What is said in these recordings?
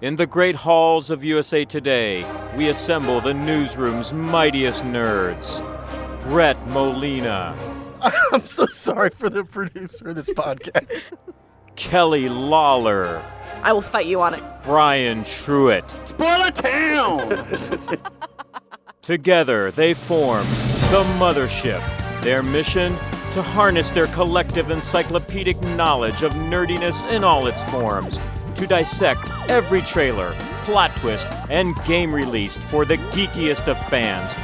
In the great halls of USA Today, we assemble the newsroom's mightiest nerds. Brett Molina. I'm so sorry for the producer of this podcast. Kelly Lawler. I will fight you on it. Brian Truitt. Spoiler Town! Together, they form the Mothership. Their mission? To harness their collective encyclopedic knowledge of nerdiness in all its forms. To dissect every trailer, plot twist, and game released for the geekiest of fans.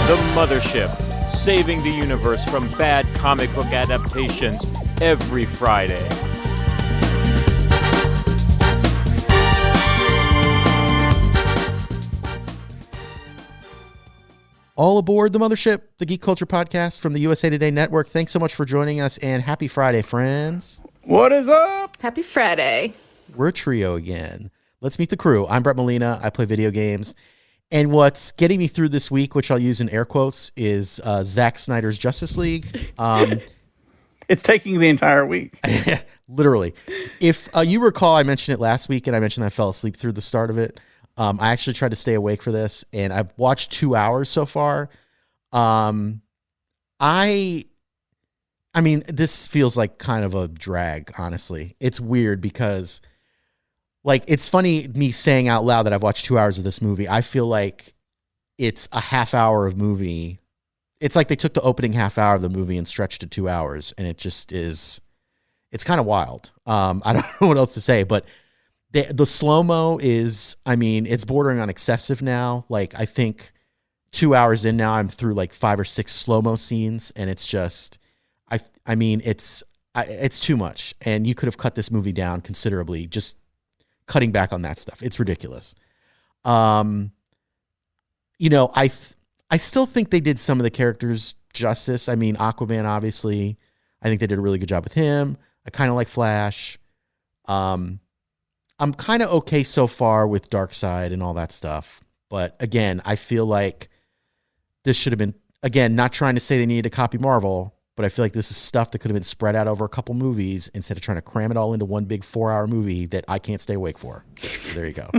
The Mothership, saving the universe from bad comic book adaptations every Friday. All aboard the Mothership, the Geek Culture Podcast from the USA Today Network. Thanks so much for joining us, and happy Friday, friends. What is up? Happy Friday. We're a trio again. Let's meet the crew. I'm Brett Molina. I play video games. And what's getting me through this week, which I'll use in air quotes, is Zack Snyder's Justice League. It's taking the entire week. Literally. If you recall, I mentioned it last week, and I mentioned I fell asleep through the start of it. I actually tried to stay awake for this, and I've watched 2 hours so far. I mean, this feels like kind of a drag, honestly. It's weird because, like, it's funny me saying out loud that I've watched 2 hours of this movie. I feel like it's a half hour of movie. It's like they took the opening half hour of the movie and stretched to 2 hours, and it just is, it's kind of wild. I don't know what else to say, but the slow-mo is, I mean, it's bordering on excessive now. Like, I think 2 hours in now, I'm through like 5 or 6 slow-mo scenes, and it's just, I mean, it's too much. And you could have cut this movie down considerably, just cutting back on that stuff. It's ridiculous. You know, I still think they did some of the characters justice. I mean, Aquaman, obviously, I think they did a really good job with him. I kind of like Flash. I'm kind of okay so far with Darkseid and all that stuff. But again, I feel like this should have been, again, not trying to say they needed to copy Marvel, but I feel like this is stuff that could have been spread out over a couple movies instead of trying to cram it all into one big 4-hour movie that I can't stay awake for. So there you go.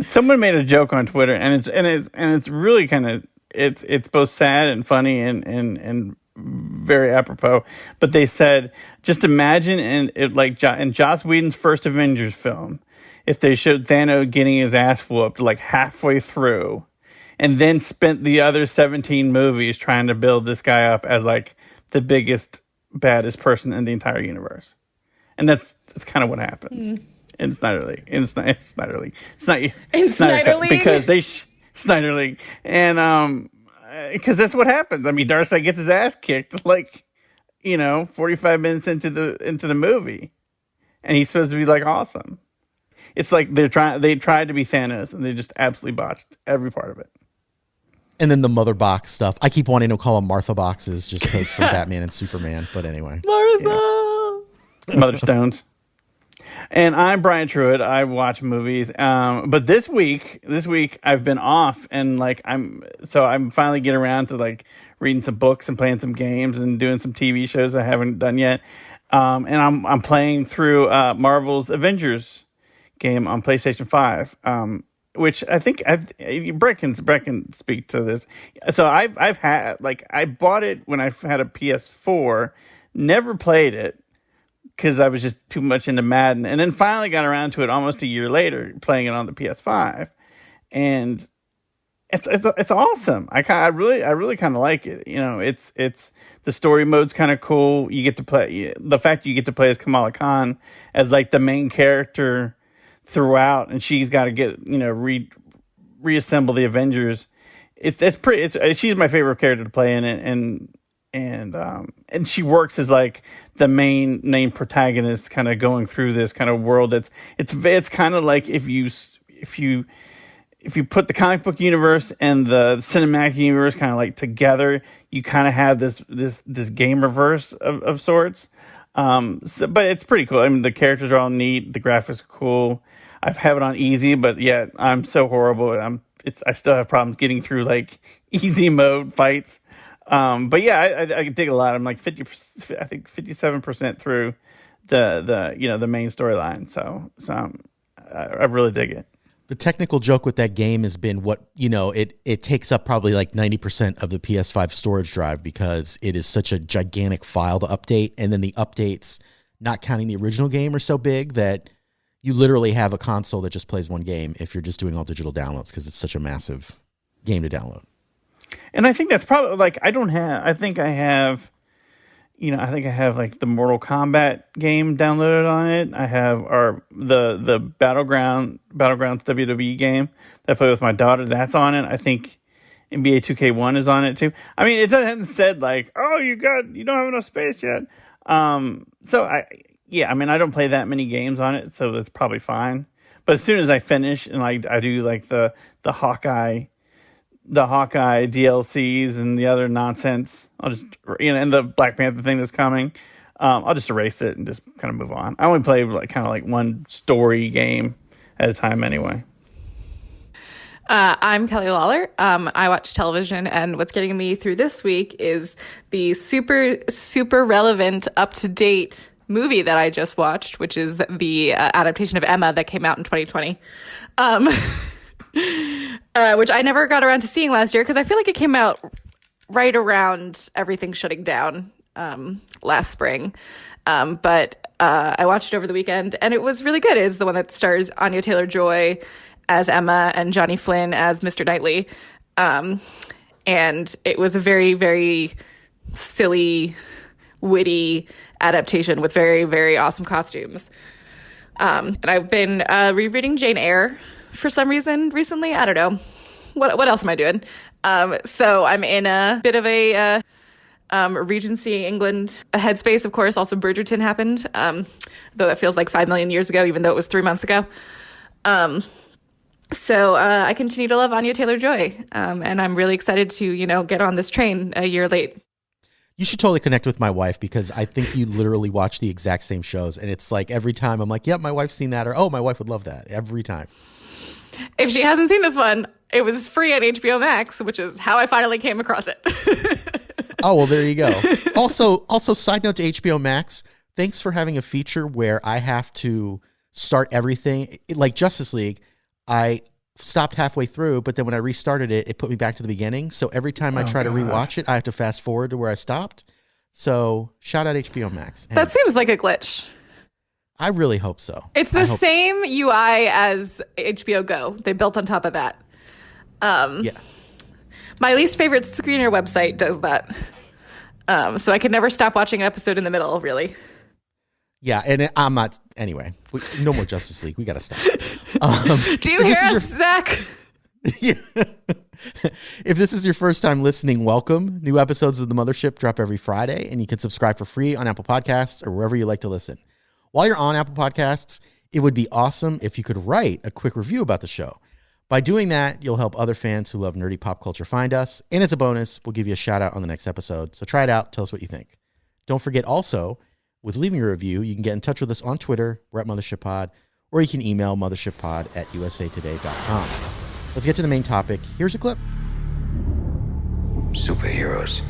Someone made a joke on Twitter, and it's really kind of, it's both sad and funny and very apropos, but they said, just imagine in Joss Whedon's first Avengers film, if they showed Thanos getting his ass whooped like halfway through, and then spent the other 17 movies trying to build this guy up as like the biggest, baddest person in the entire universe, and that's kind of what happened in Snyder League. It's not Snyder League because they Snyder League and because that's what happens. I mean, Darkseid gets his ass kicked, like, 45 minutes into the movie, and he's supposed to be like awesome. It's like they tried to be Thanos, and they just absolutely botched every part of it. And then the mother box stuff. I keep wanting to call them Martha boxes just because from Batman and Superman. But anyway, Martha, Mother Stones. And I'm Brian Truitt. I watch movies, but this week I've been off, and I'm finally getting around to like reading some books and playing some games and doing some TV shows I haven't done yet. And I'm playing through Marvel's Avengers game on PlayStation 5, which I think Brett can speak to this. So I've had I bought it when I had a PS4, never played it, because I was just too much into Madden, and then finally got around to it almost a year later, playing it on the PS5, and it's awesome. I really kind of like it. It's the story mode's kind of cool. You get to play, the fact you get to play as Kamala Khan as like the main character throughout, and she's got to get reassemble the Avengers. She's my favorite character to play in it, and she works as like the main protagonist, kind of going through this kind of world. It's kind of like if you put the comic book universe and the cinematic universe kind of like together, you kind of have this game reverse of sorts. But it's pretty cool. I mean, the characters are all neat, the graphics are cool. I have it on easy, but yet I'm so horrible. I still have problems getting through like easy mode fights. But yeah, I dig a lot. I'm like 57% through the main storyline. So I really dig it. The technical joke with that game has been it takes up probably like 90% of the PS5 storage drive because it is such a gigantic file to update. And then the updates, not counting the original game, are so big that you literally have a console that just plays one game if you're just doing all digital downloads because it's such a massive game to download. And I think that's probably like, I think I have like the Mortal Kombat game downloaded on it. I have the Battlegrounds WWE game that I play with my daughter. That's on it. I think NBA 2K1 is on it too. I mean, it hasn't said like, oh, you don't have enough space yet. So I don't play that many games on it, so that's probably fine. But as soon as I finish and like I do like the Hawkeye DLCs and the other nonsense, I'll just, and the Black Panther thing that's coming, I'll just erase it and just kind of move on. I only play like one story game at a time anyway. I'm Kelly Lawler. I watch television, and what's getting me through this week is the super, super relevant, up-to-date movie that I just watched, which is the adaptation of Emma that came out in 2020. Which I never got around to seeing last year because I feel like it came out right around everything shutting down last spring. But I watched it over the weekend, and it was really good. It is the one that stars Anya Taylor-Joy as Emma and Johnny Flynn as Mr. Knightley. And it was a very, very silly, witty adaptation with very, very awesome costumes. And I've been rereading Jane Eyre for some reason recently. I don't know. What else am I doing? So I'm in a bit of a Regency England headspace, of course. Also, Bridgerton happened, though that feels like 5 million years ago, even though it was 3 months ago. So I continue to love Anya Taylor-Joy, and I'm really excited to, get on this train a year late. You should totally connect with my wife because I think you literally watch the exact same shows. And it's like every time I'm like, yep, my wife's seen that. Or, oh, my wife would love that every time. If she hasn't seen this one, it was free on HBO Max, which is how I finally came across it. Oh, well, there you go. Also, side note to HBO Max, thanks for having a feature where I have to start everything. Like Justice League, I stopped halfway through, but then when I restarted it, it put me back to the beginning. So every time I try to rewatch it, I have to fast forward to where I stopped. So shout out HBO Max. And that seems like a glitch. I really hope so. It's the same UI as HBO Go. They built on top of that. Yeah. My least favorite screener website does that. So I could never stop watching an episode in the middle, really. Yeah, and I'm not. Anyway, no more Justice League. We got to stop. Do you hear us, Zach? Yeah. If this is your first time listening, welcome. New episodes of The Mothership drop every Friday, and you can subscribe for free on Apple Podcasts or wherever you like to listen. While you're on Apple Podcasts, it would be awesome if you could write a quick review about the show. By doing that, you'll help other fans who love nerdy pop culture find us, and as a bonus, we'll give you a shout out on the next episode. So try it out. Tell us what you think. Don't forget also, with leaving a review, you can get in touch with us on Twitter. We're at Mothership Pod, or you can email mothershippod@usatoday.com. Let's get to the main topic. Here's a clip. Superheroes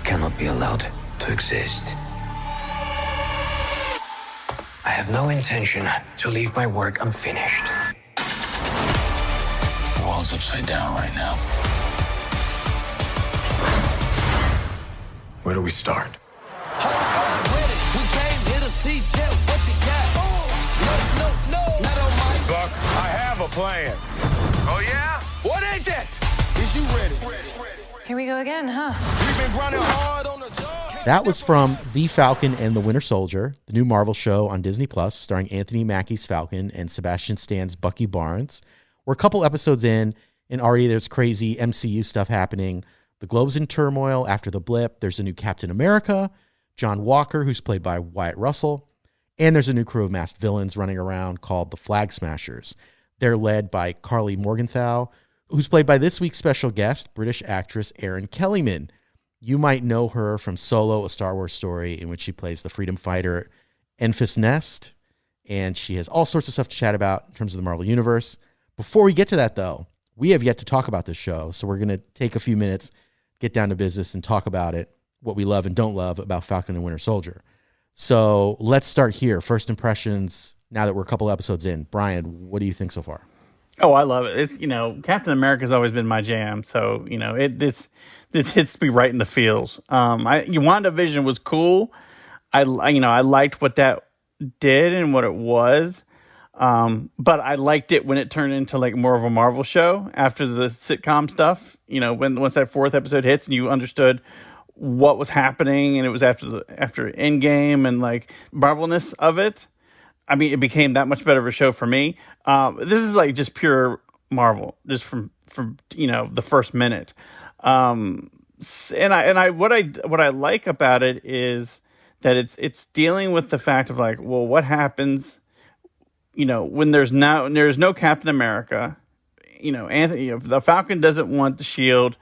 cannot be allowed to exist. I have no intention to leave my work unfinished. The world's upside down right now. Where do we start? Buck, I have a plan. Oh, yeah? What is it? Is you ready? Here we go again, huh? We've been grinding hard on the job. That was from The Falcon and the Winter Soldier, the new Marvel show on Disney Plus, starring Anthony Mackie's Falcon and Sebastian Stan's Bucky Barnes. We're a couple episodes in, and already there's crazy MCU stuff happening. The globe's in turmoil after the blip. There's a new Captain America, John Walker, who's played by Wyatt Russell, and there's a new crew of masked villains running around called the Flag Smashers. They're led by Carly Morgenthau, who's played by this week's special guest, British actress Erin Kellyman. You might know her from Solo, a Star Wars story in which she plays the freedom fighter Enfys Nest, and she has all sorts of stuff to chat about in terms of the Marvel Universe. Before we get to that, though, we have yet to talk about this show, so we're going to take a few minutes, get down to business, and talk about it, what we love and don't love about Falcon and Winter Soldier. So let's start here. First impressions, now that we're a couple episodes in. Brian, what do you think so far? Oh, I love it. It's, Captain America's always been my jam. So, it hits me right in the feels. WandaVision was cool. I liked what that did and what it was. But I liked it when it turned into like more of a Marvel show after the sitcom stuff. Once that fourth episode hits and you understood what was happening, and it was after Endgame and like Marvelness of it. I mean, it became that much better of a show for me. This is like just pure Marvel, just from the first minute. What I like about it is that it's dealing with the fact of like, well, what happens, when there's no Captain America, Anthony, the Falcon doesn't want the shield,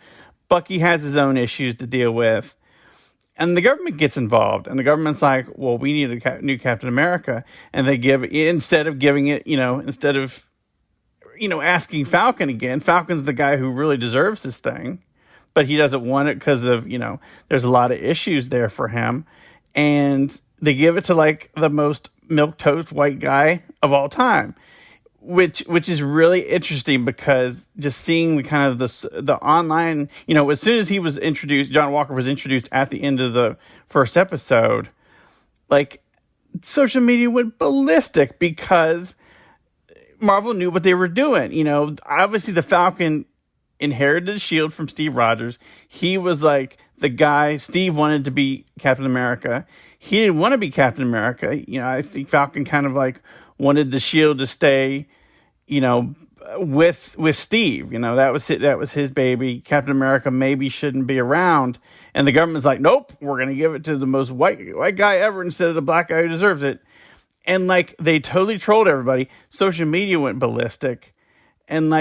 Bucky has his own issues to deal with. And the government gets involved, and the government's like, well, we need a new Captain America. And they instead of asking Falcon again, Falcon's the guy who really deserves this thing, but he doesn't want it because of, there's a lot of issues there for him. And they give it to like the most milquetoast white guy of all time, which is really interesting, because just seeing the kind of the online, as soon as he was introduced, John Walker was introduced at the end of the first episode, like social media went ballistic because Marvel knew what they were doing. Obviously the Falcon inherited the shield from Steve Rogers. He was like the guy. Steve wanted to be Captain America. He didn't want to be Captain America. I think Falcon kind of like wanted the shield to stay, with Steve. That was his baby. Captain America maybe shouldn't be around. And the government's like, nope, we're going to give it to the most white guy ever instead of the black guy who deserves it. And like, they totally trolled everybody. Social media went ballistic. And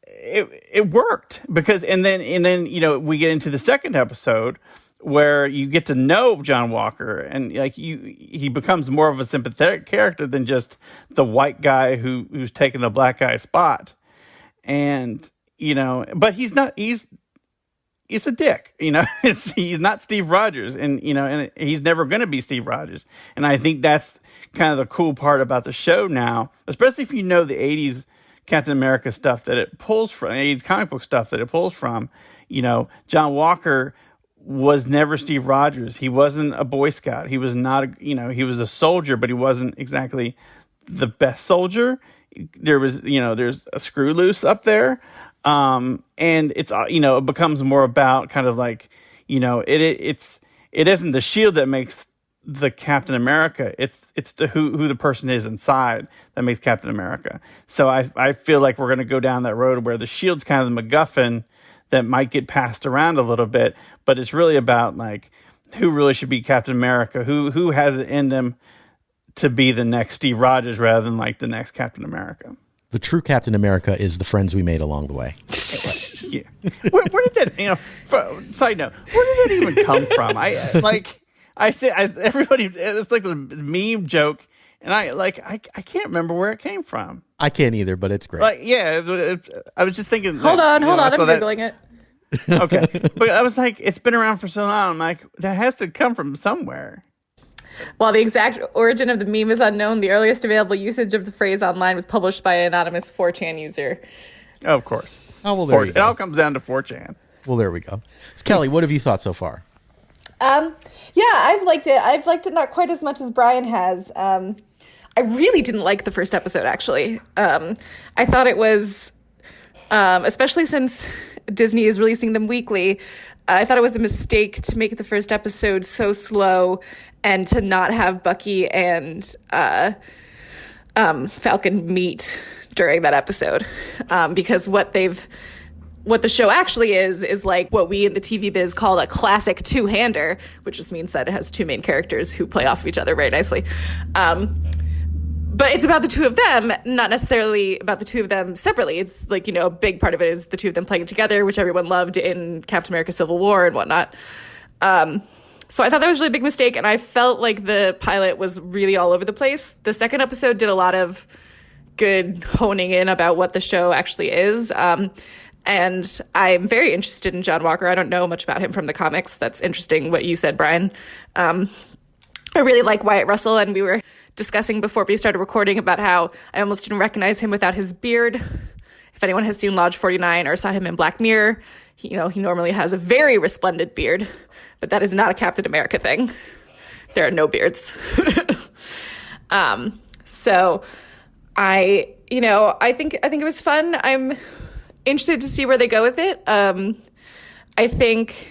it worked because, and then, we get into the second episode where you get to know John Walker, and like he becomes more of a sympathetic character than just the white guy who's taking the black guy's spot. And, but he's a dick, he's not Steve Rogers, and he's never going to be Steve Rogers. And I think that's kind of the cool part about the show now, especially if you know the 80s Captain America stuff that it pulls from, 80s comic book stuff that it pulls from. John Walker was never Steve Rogers. He wasn't a Boy Scout. He was not, he was a soldier, but he wasn't exactly the best soldier. There was, there's a screw loose up there. And it's, it becomes more about kind of like, it isn't the shield that makes the Captain America. It's the who the person is inside that makes Captain America. So I feel like we're going to go down that road where the shield's kind of the MacGuffin that might get passed around a little bit, but it's really about like who really should be Captain America, who has it in them to be the next Steve Rogers rather than like the next Captain America. The true Captain America is the friends we made along the way. Yeah. Where did that, side note, where did that even come from? Everybody, it's like a meme joke, and I can't remember where it came from. I can't either, but it's great. I was just thinking. Hold on, I'm Googling it. Okay. But I was like, it's been around for so long. I'm like, that has to come from somewhere. While the exact origin of the meme is unknown, the earliest available usage of the phrase online was published by an anonymous 4chan user. Oh, of course. Oh, well, there you go. It all comes down to 4chan. Well, there we go. So, Kelly, what have you thought so far? Yeah, I've liked it. I've liked it not quite as much as Brian has. I really didn't like the first episode, actually. I thought it was, especially since Disney is releasing them weekly, I thought it was a mistake to make the first episode so slow and to not have Bucky and Falcon meet during that episode. Because what the show actually is like what we in the TV biz call a classic two-hander, which just means that it has two main characters who play off of each other very nicely. But it's about the two of them, not necessarily about the two of them separately. It's like, a big part of it is the two of them playing together, which everyone loved in Captain America Civil War and whatnot. So I thought that was a really big mistake, and I felt like the pilot was really all over the place. The second episode did a lot of good honing in about what the show actually is. And I'm very interested in John Walker. I don't know much about him from the comics. That's interesting what you said, Brian. I really like Wyatt Russell, and we were discussing before we started recording about how I almost didn't recognize him without his beard. If anyone has seen Lodge 49 or saw him in Black Mirror, he normally has a very resplendent beard, but that is not a Captain America thing. There are no beards. So I think it was fun. I'm interested to see where they go with it. I think,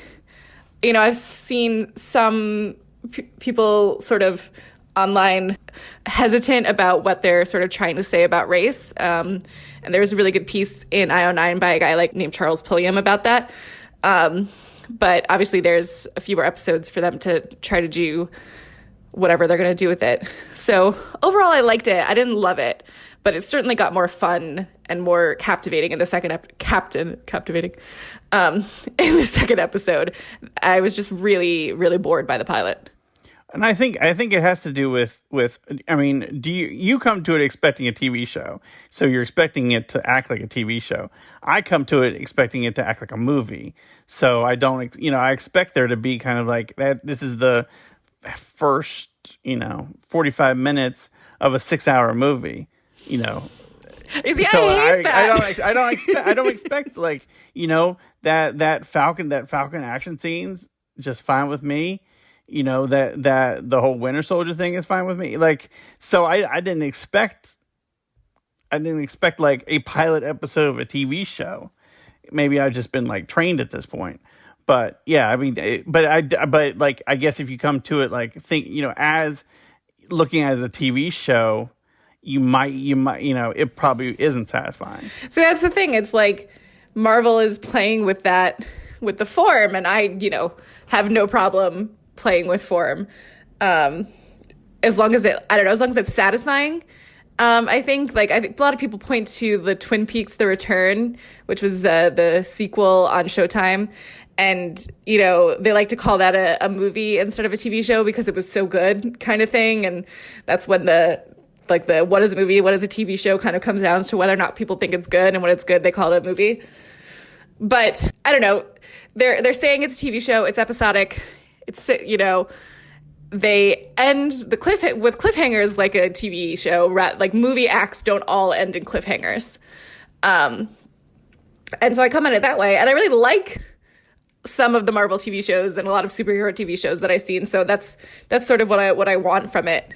I've seen some people sort of online hesitant about what they're sort of trying to say about race. And there was a really good piece in IO9 by a guy named Charles Pulliam about that. But obviously there's a few more episodes for them to try to do whatever they're going to do with it. So overall, I liked it. I didn't love it, but it certainly got more fun and more captivating in the second captivating in the second episode. I was just really, really bored by the pilot. And I think it has to do with I mean, do you come to it expecting a TV show, so you're expecting it to act like a TV show. I come to it expecting it to act like a movie, so I don't, I expect there to be kind of like that. This is the first, 45 minutes of a 6-hour movie, See, so I hate that. I don't expect that Falcon action scenes just fine with me. That the whole Winter Soldier thing is fine with me. So I didn't expect like a pilot episode of a TV show. Maybe I've just been trained at this point. But yeah, I mean, I guess if you come to it think as looking at it as a TV show, you might it probably isn't satisfying. So that's the thing. It's Marvel is playing with the form, and I have no problem playing with form, as long as it's satisfying. I think a lot of people point to the Twin Peaks: The Return, which was the sequel on Showtime, and they like to call that a movie instead of a TV show because it was so good kind of thing, and that's when the what is a movie, what is a TV show kind of comes down to whether or not people think it's good, and when it's good they call it a movie. But I don't know, they're saying it's a TV show, it's episodic. It's, they end with cliffhangers like a TV show. Movie acts don't all end in cliffhangers. And so I come at it that way. And I really like some of the Marvel TV shows and a lot of superhero TV shows that I've seen. So that's sort of what I want from it.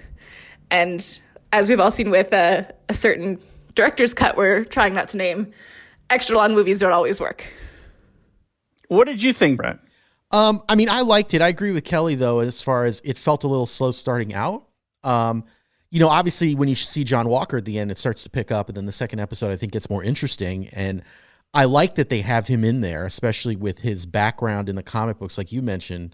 And as we've all seen with a certain director's cut we're trying not to name, extra long movies don't always work. What did you think, Brett? I mean, I liked it. I agree with Kelly, though, as far as it felt a little slow starting out. Obviously, when you see John Walker at the end, it starts to pick up. And then the second episode, I think, gets more interesting. And I like that they have him in there, especially with his background in the comic books, like you mentioned.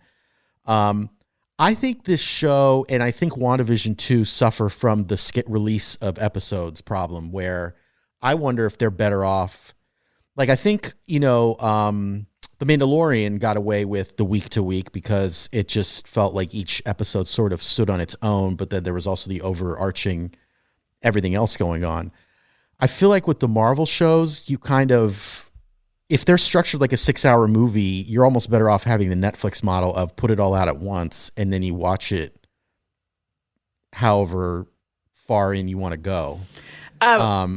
I think this show, and I think WandaVision 2, suffer from the release of episodes problem, where I wonder if they're better off. I think, The Mandalorian got away with the week to week because it just felt like each episode sort of stood on its own, but then there was also the overarching everything else going on. I feel like with the Marvel shows, you kind of, if they're structured like a 6-hour movie, you're almost better off having the Netflix model of put it all out at once and then you watch it however far in you want to go. A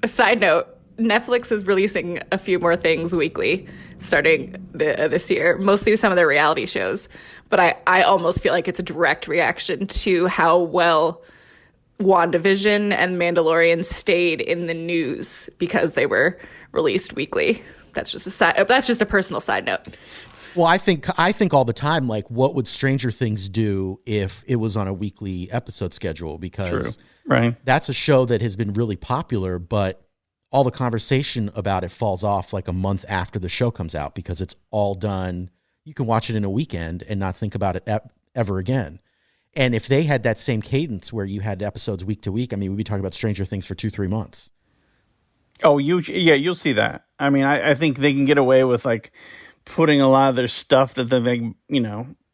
side note, Netflix is releasing a few more things weekly starting this year, mostly some of their reality shows. But I almost feel like it's a direct reaction to how well WandaVision and Mandalorian stayed in the news because they were released weekly. That's just a personal side note. Well, I think all the time, what would Stranger Things do if it was on a weekly episode schedule? Because that's a show that has been really popular, but all the conversation about it falls off a month after the show comes out because it's all done. You can watch it in a weekend and not think about it ever again. And if they had that same cadence where you had episodes week to week, I mean, we'd be talking about Stranger Things for 2-3 months. Oh, you'll see that. I mean, I think they can get away with putting a lot of their stuff that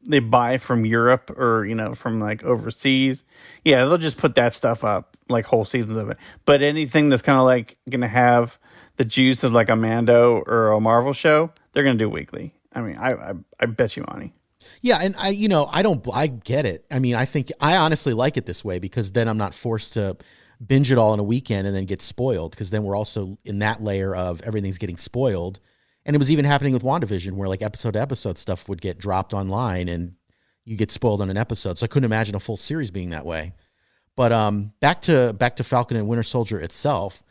they buy from Europe or, from overseas. Yeah, they'll just put that stuff up, whole seasons of it. But anything that's kind of going to have the juice of a Mando or a Marvel show, they're going to do weekly. I mean, I bet you money. Yeah, and I get it. I mean, I think I honestly like it this way because then I'm not forced to binge it all in a weekend and then get spoiled, because then we're also in that layer of everything's getting spoiled. And it was even happening with WandaVision where like episode to episode stuff would get dropped online and you get spoiled on an episode. So I couldn't imagine a full series being that way. But back to Falcon and Winter Soldier itself.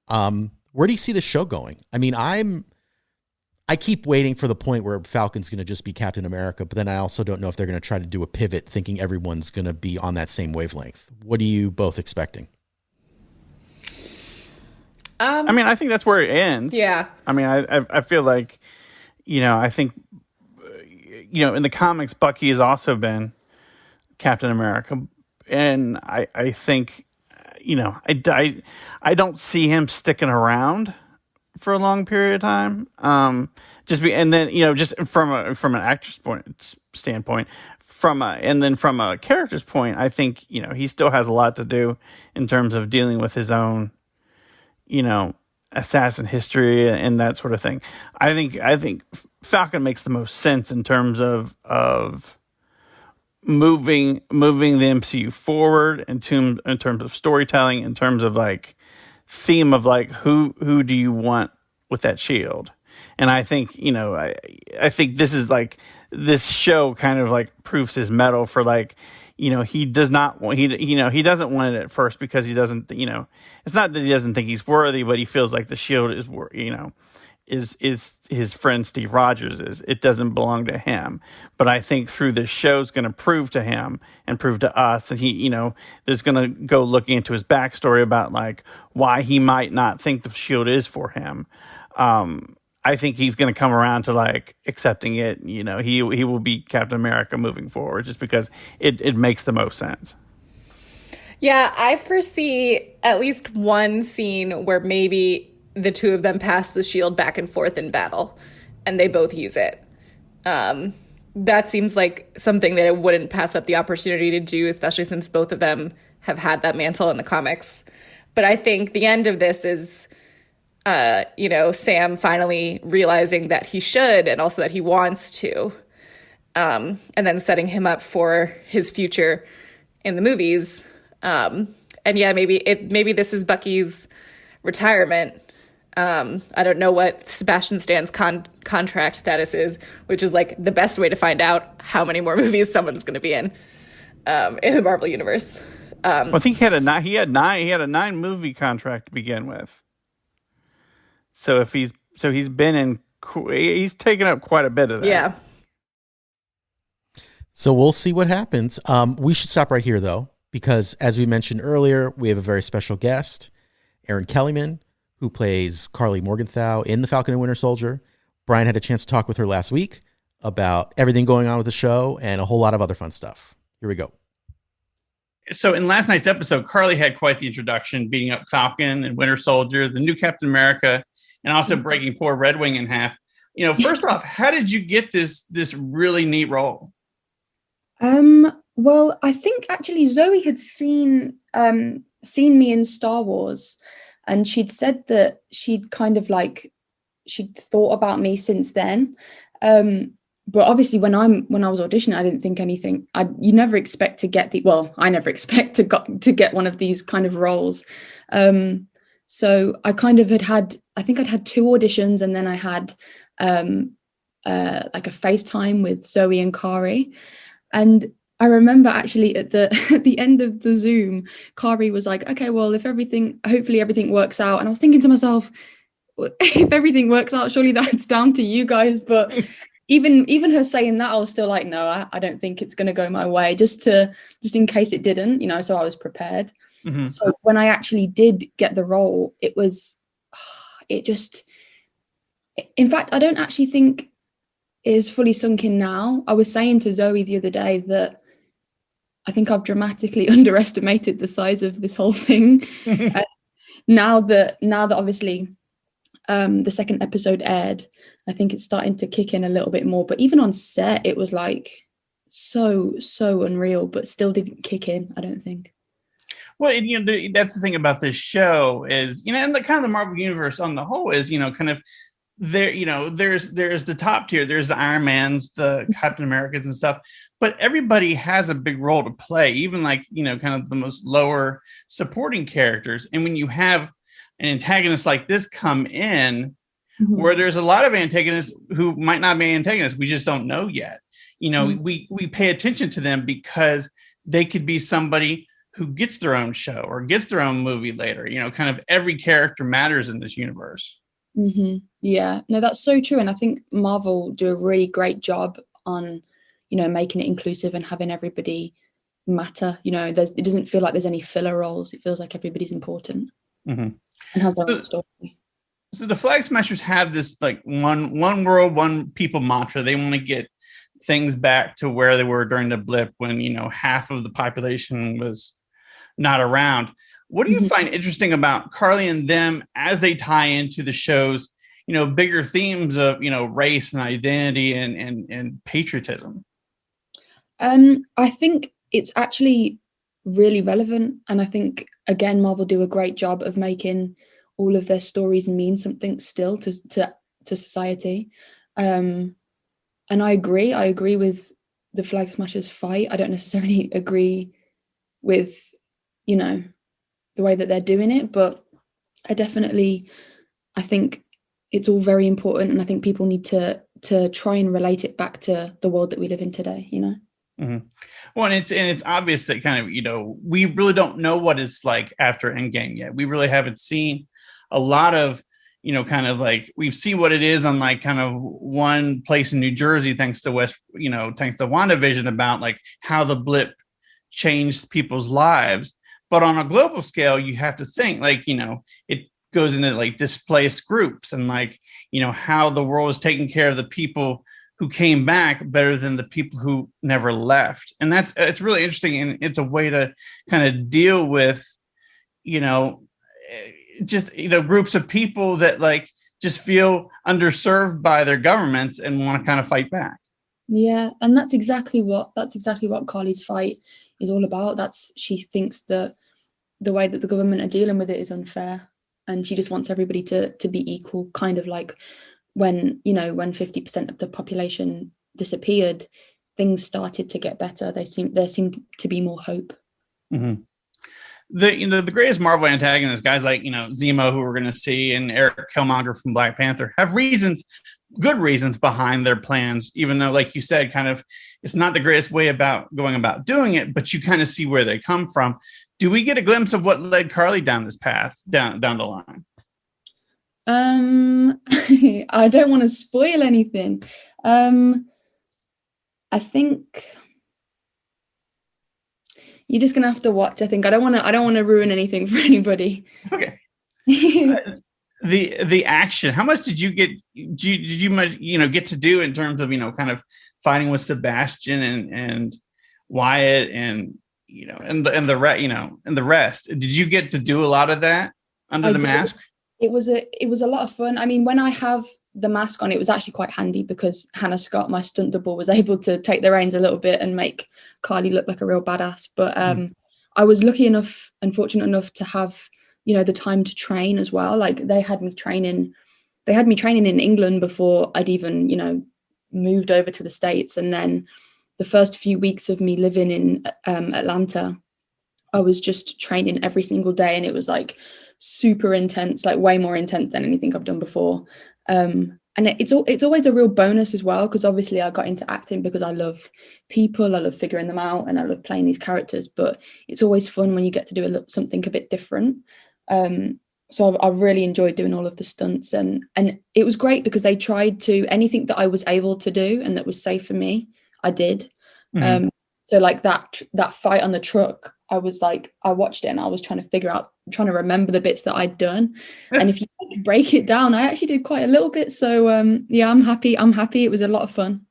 Where do you see the show going? I mean, I keep waiting for the point where Falcon's going to just be Captain America, but then I also don't know if they're going to try to do a pivot thinking everyone's going to be on that same wavelength. What are you both expecting? I mean, I think that's where it ends. Yeah. I mean, I feel like, I think, in the comics, Bucky has also been Captain America. And I think, I don't see him sticking around for a long period of time. Just from an actor's standpoint, from a character's point, I think, he still has a lot to do in terms of dealing with his own, assassin history and that sort of thing. I think Falcon makes the most sense in terms of moving the MCU forward in terms of storytelling, in terms of like theme of like who do you want with that shield. And I think I think this is like this show kind of like proves his mettle for like he does not want he doesn't want it at first because he doesn't it's not that he doesn't think he's worthy, but he feels like the shield is his friend Steve Rogers. It doesn't belong to him. But I think through this show's going to prove to him and prove to us, and he there's going to go looking into his backstory about like why he might not think the shield is for him. I think he's going to come around to like accepting it. He will be Captain America moving forward just because it makes the most sense. Yeah, I foresee at least one scene where maybe the two of them pass the shield back and forth in battle and they both use it. That seems like something that I wouldn't pass up the opportunity to do, especially since both of them have had that mantle in the comics. But I think the end of this is Sam finally realizing that he should and also that he wants to, and then setting him up for his future in the movies. And yeah, maybe this is Bucky's retirement. I don't know what Sebastian Stan's contract status is, which is like the best way to find out how many more movies someone's going to be in the Marvel universe. Well, I think he had a 9 movie contract to begin with. So he's taken up quite a bit of that. Yeah. So we'll see what happens. We should stop right here though, because as we mentioned earlier, we have a very special guest, Erin Kellyman, who plays Carly Morgenthau in The Falcon and Winter Soldier. Brian had a chance to talk with her last week about everything going on with the show and a whole lot of other fun stuff. Here we go. So in last night's episode, Carly had quite the introduction, beating up Falcon and Winter Soldier, the new Captain America, and also breaking poor Red Wing in half. First off, how did you get this really neat role? Well, I think actually Zoe had seen me in Star Wars, and she'd said that she'd kind of like she'd thought about me since then. But obviously when I was auditioning, I didn't think anything. You never expect to get I never expect to get one of these kind of roles. So I kind of I think I'd had 2 auditions, and then I had like a FaceTime with Zoe and Kari. And I remember actually at the end of the Zoom, Kari was like, okay, well, hopefully everything works out. And I was thinking to myself, if everything works out, surely that's down to you guys. But even her saying that, I was still like, no, I don't think it's going to go my way, just in case it didn't, so I was prepared. Mm-hmm. So when I actually did get the role, in fact, I don't actually think it is fully sunk in now. I was saying to Zoe the other day that I think I've dramatically underestimated the size of this whole thing. Now that obviously the second episode aired, I think it's starting to kick in a little bit more. But even on set, it was like so unreal, but still didn't kick in, I don't think. Well, that's the thing about this show is, and the kind of the Marvel universe on the whole is, kind of there, there's the top tier, there's the Iron Mans, the Captain Americans and stuff, but everybody has a big role to play, even like, kind of the most lower supporting characters. And when you have an antagonist like this come in, where there's a lot of antagonists who might not be antagonists, we just don't know yet. We pay attention to them because they could be somebody who gets their own show or gets their own movie later. Kind of every character matters in this universe. Yeah, no, that's so true. And I think Marvel do a really great job on, making it inclusive and having everybody matter. It doesn't feel like there's any filler roles. It feels like everybody's important and has their own story. So the Flag Smashers have this like one world, one people mantra. They want to get things back to where they were during the blip when, half of the population was not around. What do you find interesting about Carly and them as they tie into the show's, bigger themes of, race and identity and patriotism? I think it's actually really relevant. And I think, again, Marvel do a great job of making all of their stories mean something still to society. And I agree with the Flag Smashers fight. I don't necessarily agree with, the way that they're doing it, but I think it's all very important. And I think people need to try and relate it back to the world that we live in today, Well, and it's obvious that kind of, we really don't know what it's like after Endgame yet. We really haven't seen a lot of, kind of like we've seen what it is on like kind of one place in New Jersey, thanks to WandaVision, about like how the blip changed people's lives. But on a global scale, you have to think like, it goes into like displaced groups and like, how the world is taking care of the people who came back better than the people who never left. And it's really interesting. And it's a way to kind of deal with, groups of people that like just feel underserved by their governments and want to kind of fight back. Yeah, and that's exactly what Carly's fight is all about. She thinks that the way that the government are dealing with it is unfair, and she just wants everybody to be equal, kind of like when 50% of the population disappeared, things started to get better. There seemed to be more hope. The greatest Marvel antagonists, guys like Zemo, who we're going to see, and Eric Killmonger from Black Panther, have good reasons behind their plans, even though, like you said, kind of it's not the greatest way about going about doing it, but you kind of see where they come from. Do we get a glimpse of what led Carly down this path down the line? I don't want to spoil anything. I think you're just gonna have to watch. I think I don't want to ruin anything for anybody. Okay. The action. How much did you get? Did you get to do in terms of kind of fighting with Sebastian and Wyatt and and the rest? Did you get to do a lot of that under the mask? It was a lot of fun. I mean, when I have the mask on, it was actually quite handy because Hannah Scott, my stunt double, was able to take the reins a little bit and make Carly look like a real badass. But I was lucky enough and fortunate enough to have the time to train as well. Like they had me training in England before I'd even moved over to the States. And then the first few weeks of me living in Atlanta, I was just training every single day, and it was like super intense, like way more intense than anything I've done before. And it's always a real bonus as well, because obviously I got into acting because I love people, I love figuring them out, and I love playing these characters. But it's always fun when you get to do something a bit different. So I really enjoyed doing all of the stunts, and it was great because they tried to anything that I was able to do and that was safe for me, I did. So like that fight on the truck, I was like, I watched it and I was trying to remember the bits that I'd done. And if you break it down, I actually did quite a little bit. So yeah, I'm happy. It was a lot of fun.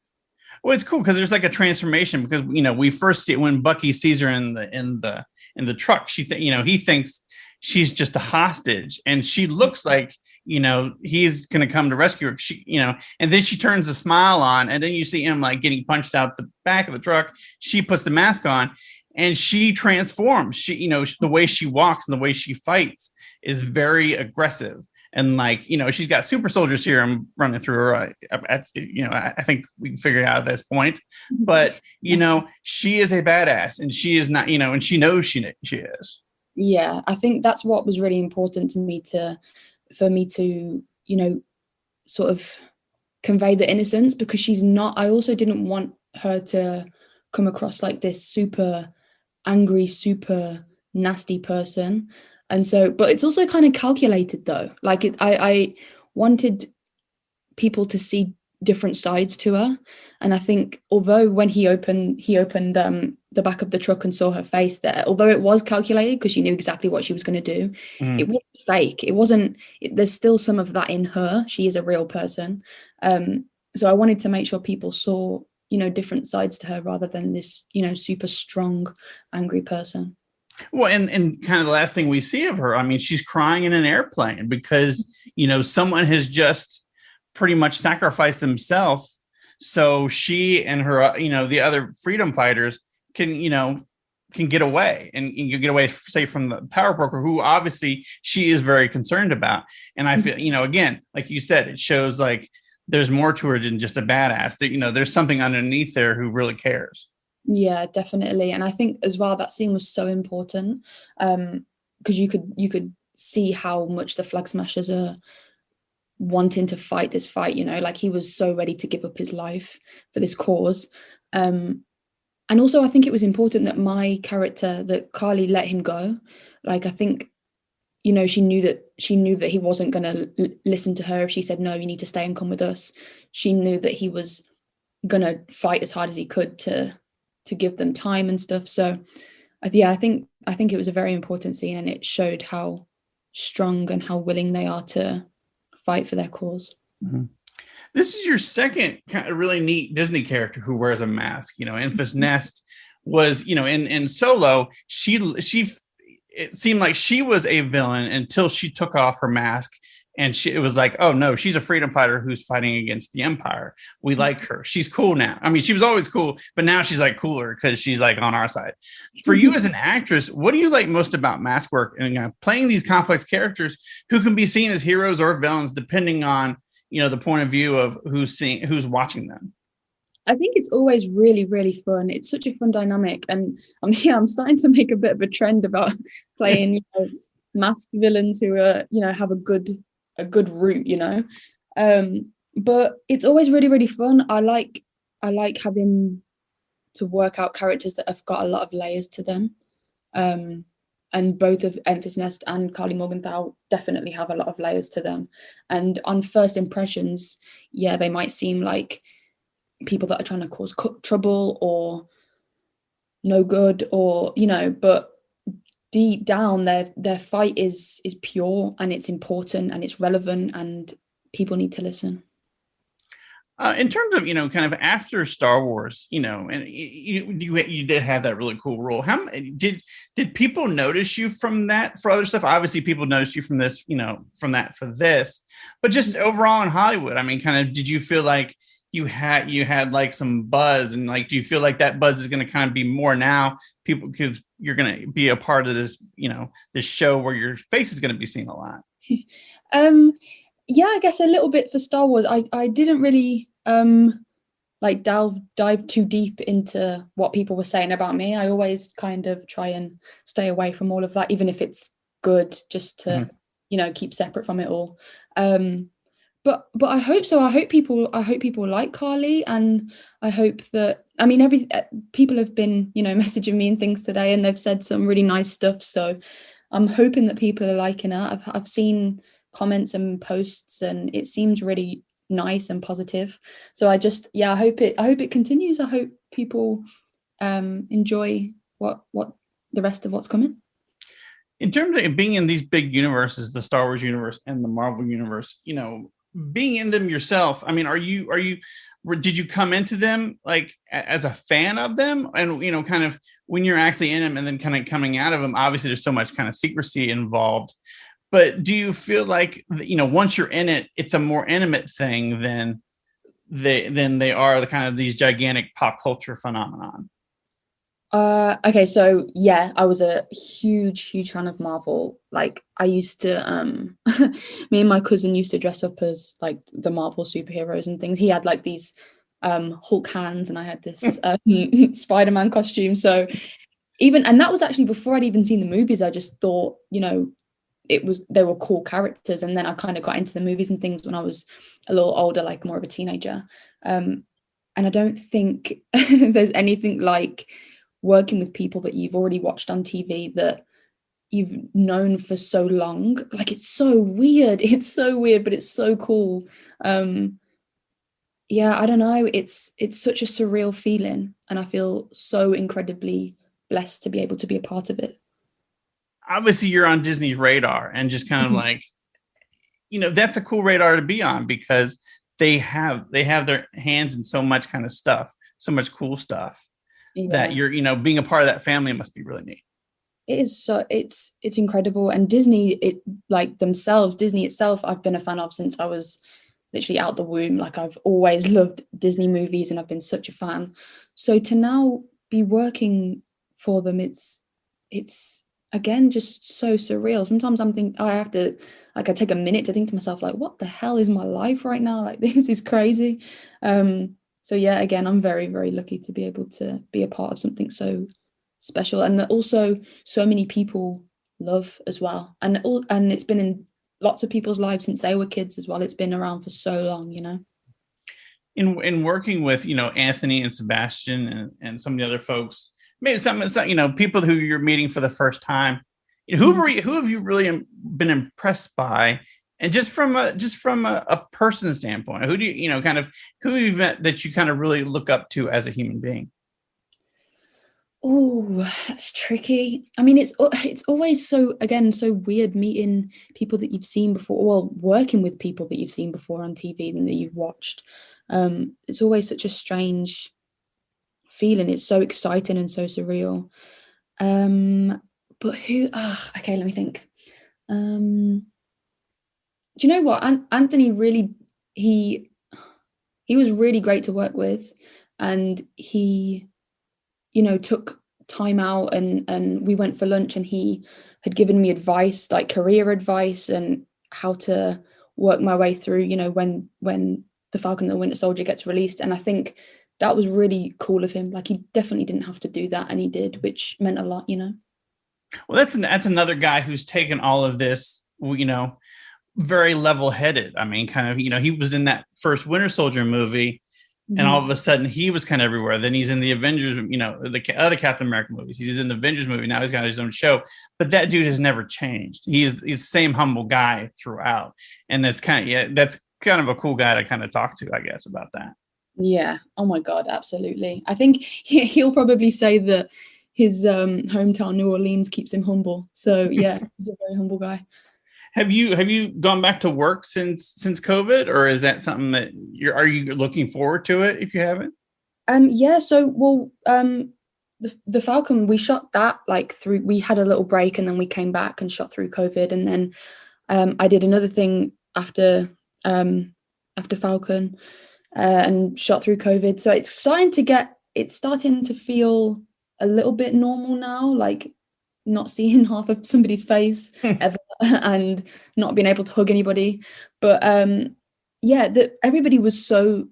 Well, it's cool because there's like a transformation, because we first see it when Bucky sees her in the truck. He thinks she's just a hostage, and she looks like he's gonna come to rescue her. And then she turns a smile on, and then you see him like getting punched out the back of the truck. She puts the mask on, and she transforms. She, the way she walks and the way she fights is very aggressive. and like, she's got super soldier serum running through her. I think we can figure it out at this point, but she is a badass, and she is not, and she knows she is. Yeah, I think that's what was really important to me for me to, sort of convey the innocence, because she's not, I also didn't want her to come across like this super angry, super nasty person. And so, but it's also kind of calculated though. Like I wanted people to see different sides to her. And I think although when he opened the back of the truck and saw her face there, although it was calculated because she knew exactly what she was going to do, it wasn't fake. It wasn't, there's still some of that in her. She is a real person. So I wanted to make sure people saw, different sides to her rather than this, super strong, angry person. Well, and kind of the last thing we see of her, I mean, she's crying in an airplane because, someone has just pretty much sacrificed themselves. So she and her, the other freedom fighters can get away, and you get away, say, from the power broker, who obviously she is very concerned about. And I feel, again, like you said, it shows like there's more to her than just a badass. That, there's something underneath there who really cares. Yeah, definitely. And I think as well that scene was so important because you could see how much the Flag Smashers are wanting to fight this fight, like he was so ready to give up his life for this cause. And also I think it was important that my character, that Carly, let him go. Like I think, she knew that he wasn't going to listen to her if she said, no, you need to stay and come with us. She knew that he was going to fight as hard as he could to give them time and stuff. So yeah, I think it was a very important scene, and it showed how strong and how willing they are to fight for their cause. Mm-hmm. This is your second kind of really neat Disney character who wears a mask. Enfys Nest was, in Solo, it seemed like she was a villain until she took off her mask, and it was like, oh no, she's a freedom fighter who's fighting against the Empire. We like her. She's cool now. I mean, she was always cool, but now she's like cooler because she's like on our side. For you as an actress, what do you like most about mask work and playing these complex characters who can be seen as heroes or villains depending on, the point of view of who's watching them? I think it's always really, really fun. It's such a fun dynamic, and I'm starting to make a bit of a trend about playing, masked villains who are, have a good route, but it's always really, really fun. I like having to work out characters that have got a lot of layers to them, and both of Enfys Nest and Carly Morgenthau definitely have a lot of layers to them. And on first impressions, yeah, they might seem like people that are trying to cause trouble or no good, or but deep down their fight is pure, and it's important, and it's relevant, and people need to listen. In terms of kind of after Star Wars, and you did have that really cool role. How did people notice you from that for other stuff? Obviously, people noticed you from this, from that for this, but just overall in Hollywood, I mean, kind of, did you feel like you had like some buzz, and like, do you feel like that buzz is going to kind of be more now, people, because you're going to be a part of this, this show where your face is going to be seen a lot? Yeah, I guess a little bit for Star Wars. I didn't really like dive too deep into what people were saying about me. I always kind of try and stay away from all of that, even if it's good, just to keep separate from it all. But I hope so. I hope people like Carly, and I hope that, I mean, people have been messaging me and things today, and they've said some really nice stuff. So I'm hoping that people are liking it. I've seen comments and posts, and it seems really nice and positive. So I hope it continues. I hope people enjoy what the rest of what's coming. In terms of being in these big universes, the Star Wars universe and the Marvel universe, being in them yourself, I mean, did you come into them like as a fan of them, and kind of when you're actually in them and then kind of coming out of them, obviously there's so much kind of secrecy involved, but do you feel like once you're in it, it's a more intimate thing than they are the kind of these gigantic pop culture phenomenon? Okay, so yeah, I was a huge fan of Marvel. Like I used to me and my cousin used to dress up as like the Marvel superheroes and things. He had like these Hulk hands and I had this Spider-Man costume. So and that was actually before I'd even seen the movies. I just thought, they were cool characters, and then I kind of got into the movies and things when I was a little older, like more of a teenager. And I don't think there's anything like working with people that you've already watched on TV that you've known for so long. Like it's so weird. It's so weird, but it's so cool. Yeah, I don't know. It's such a surreal feeling, and I feel so incredibly blessed to be able to be a part of it. Obviously, you're on Disney's radar, and just kind of like, that's a cool radar to be on because they have their hands in so much kind of stuff, so much cool stuff. That you're, being a part of that family must be really neat. It is it's incredible. And Disney, Disney itself, I've been a fan of since I was literally out the womb. Like I've always loved Disney movies and I've been such a fan. So to now be working for them, it's again just so surreal. Sometimes I take a minute to think to myself, like, what the hell is my life right now? Like this is crazy. So yeah, again, I'm very, very lucky to be able to be a part of something so special and that also so many people love as well. And it's been in lots of people's lives since they were kids as well. It's been around for so long, In working with, Anthony and Sebastian and some of the other folks, maybe some people who you're meeting for the first time, who have you really been impressed by? And just from a person standpoint, who do who you've met that you kind of really look up to as a human being? Oh, that's tricky. I mean, it's always so weird meeting people that you've seen before, well, working with people that you've seen before on TV and that you've watched. It's always such a strange feeling. It's so exciting and so surreal. But who? Okay, let me think. Do you know what? Anthony really, he was really great to work with, and he, took time out and we went for lunch and he had given me advice, like career advice and how to work my way through, when The Falcon and the Winter Soldier gets released. And I think that was really cool of him. Like he definitely didn't have to do that and he did, which meant a lot, Well, that's another guy who's taken all of this, very level-headed. I mean, kind of, he was in that first Winter Soldier movie, and all of a sudden he was kind of everywhere. Then he's in the Avengers, the other Captain America movies. He's in the Avengers movie. Now he's got his own show. But that dude has never changed. He's the same humble guy throughout. And that's kind of a cool guy to kind of talk to, I guess, about that. Yeah. Oh my God, absolutely. I think he'll probably say that his hometown, New Orleans, keeps him humble. So yeah, he's a very humble guy. Have you gone back to work since COVID, or is that something that are you looking forward to it if you haven't? Yeah. So the Falcon, we shot that we had a little break and then we came back and shot through COVID, and then I did another thing after Falcon and shot through COVID. So it's starting to feel a little bit normal now, like not seeing half of somebody's face ever and not being able to hug anybody. But everybody was so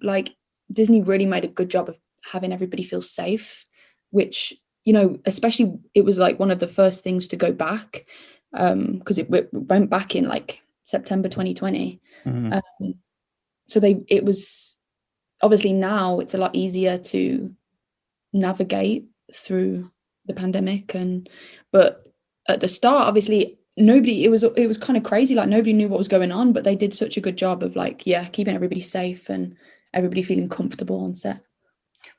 Disney really made a good job of having everybody feel safe, which, especially it was one of the first things to go back because it went back in September 2020. Mm-hmm. It was obviously now it's a lot easier to navigate through the pandemic, but at the start, obviously it was kind of crazy. Nobody knew what was going on, but they did such a good job of keeping everybody safe and everybody feeling comfortable on set.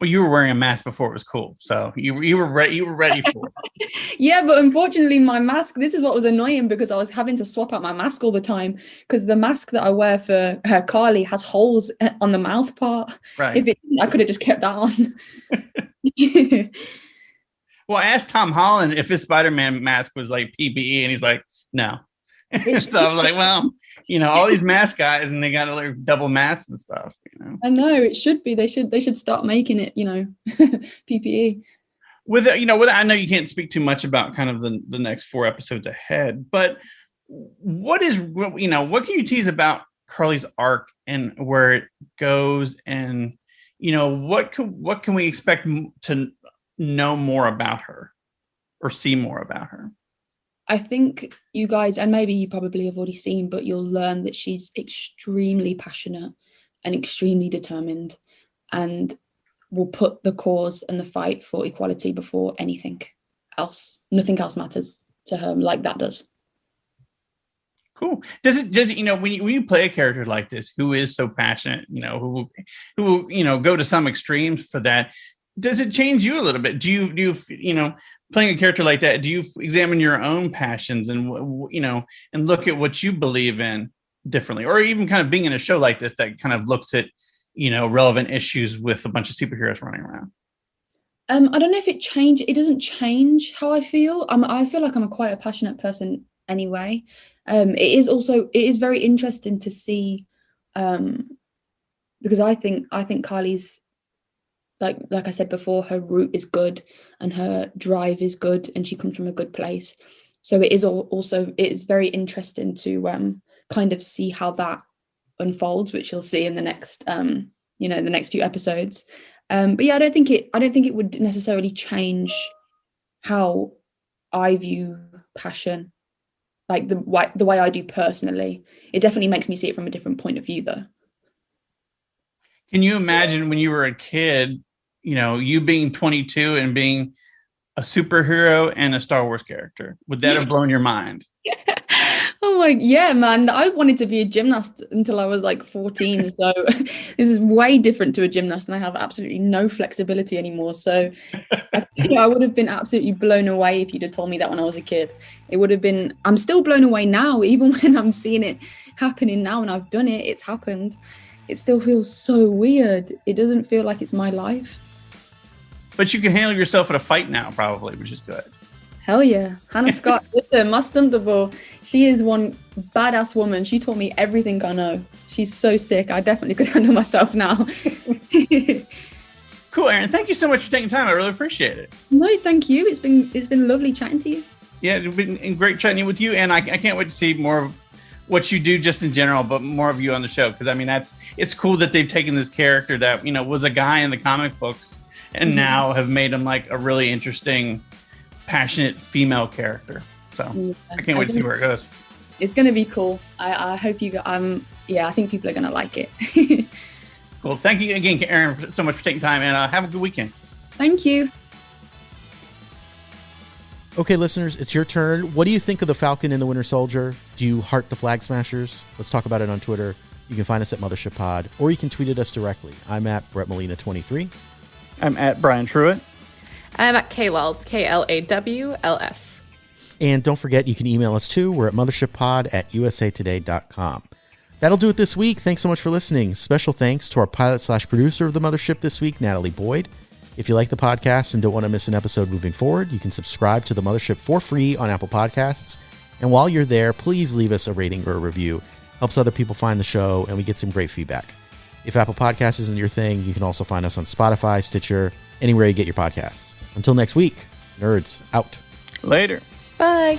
Well, you were wearing a mask before it was cool, so you were ready for it. Yeah, but unfortunately my mask, this is what was annoying, because I was having to swap out my mask all the time because the mask that I wear for Carly has holes on the mouth part. Right. If it didn't, I could have just kept that on. Well, I asked Tom Holland if his Spider-Man mask was PPE, and he's like, no. So I was like, well, all these mask guys, and they got double masks and stuff. I know it should be. They should start making it, PPE. with I know you can't speak too much about kind of the next 4 episodes ahead, but what can you tease about Carly's arc and where it goes, and what can we expect to know more about her or see more about her? I think you guys, and maybe you probably have already seen, but you'll learn that she's extremely passionate and extremely determined, and will put the cause and the fight for equality before anything else. Nothing else matters to her like that does. Cool. Does it when you play a character like this who is so passionate, who go to some extremes for that, does it change you a little bit? Do you playing a character like that, do you examine your own passions and and look at what you believe in differently, or even kind of being in a show like this that kind of looks at relevant issues with a bunch of superheroes running around? I don't know if it doesn't change how I feel. I feel like I'm quite a passionate person anyway. It is very interesting to see, because I think Carly's, like I said before, her root is good and her drive is good, and she comes from a good place. So it is very interesting to kind of see how that unfolds, which you'll see in the next the next few episodes. But yeah, I don't think it would necessarily change how I view passion, like the way I do personally. It definitely makes me see it from a different point of view, though. Can you imagine when you were a kid, you being 22 and being a superhero and a Star Wars character? Would that have blown your mind? Oh my, yeah, man. I wanted to be a gymnast until I was like 14. So this is way different to a gymnast, and I have absolutely no flexibility anymore. So I would have been absolutely blown away if you'd have told me that when I was a kid. It would have been, I'm still blown away now, even when I'm seeing it happening now and I've done it, it's happened. It still feels so weird. It doesn't feel like it's my life. But you can handle yourself in a fight now, probably, which is good. Hell yeah. Hannah Scott, listen, my stunt double, she is one badass woman. She taught me everything I know. She's so sick. I definitely could handle myself now. Cool, Aaron. Thank you so much for taking time. I really appreciate it. No, thank you. It's been lovely chatting to you. Yeah, it's been great chatting with you, and I can't wait to see more of what you do just in general, but more of you on the show, because I mean it's cool that they've taken this character that was a guy in the comic books and now have made him like a really interesting, passionate female character. So yeah, I can't wait to see where it goes. It's going to be cool. I hope you got, I think people are going to like it. Cool. Thank you again, Aaron, so much for taking time, and have a good weekend. Thank you. Okay, listeners, it's your turn. What do you think of the Falcon and the Winter Soldier? Do you heart the Flag Smashers? Let's talk about it on Twitter. You can find us at Mothership Pod, or you can tweet at us directly. I'm at Brett Molina 23. I'm at Brian Truitt. I'm at KLawls, KLAWLS. And don't forget, you can email us too. We're at mothershippod@usatoday.com. That'll do it this week. Thanks so much for listening. Special thanks to our pilot/producer of the Mothership this week, Natalie Boyd. If you like the podcast and don't want to miss an episode moving forward, you can subscribe to the Mothership for free on Apple Podcasts. And while you're there, please leave us a rating or a review. Helps other people find the show, and we get some great feedback. If Apple Podcasts isn't your thing, you can also find us on Spotify, Stitcher, anywhere you get your podcasts. Until next week, nerds out. Later. Bye.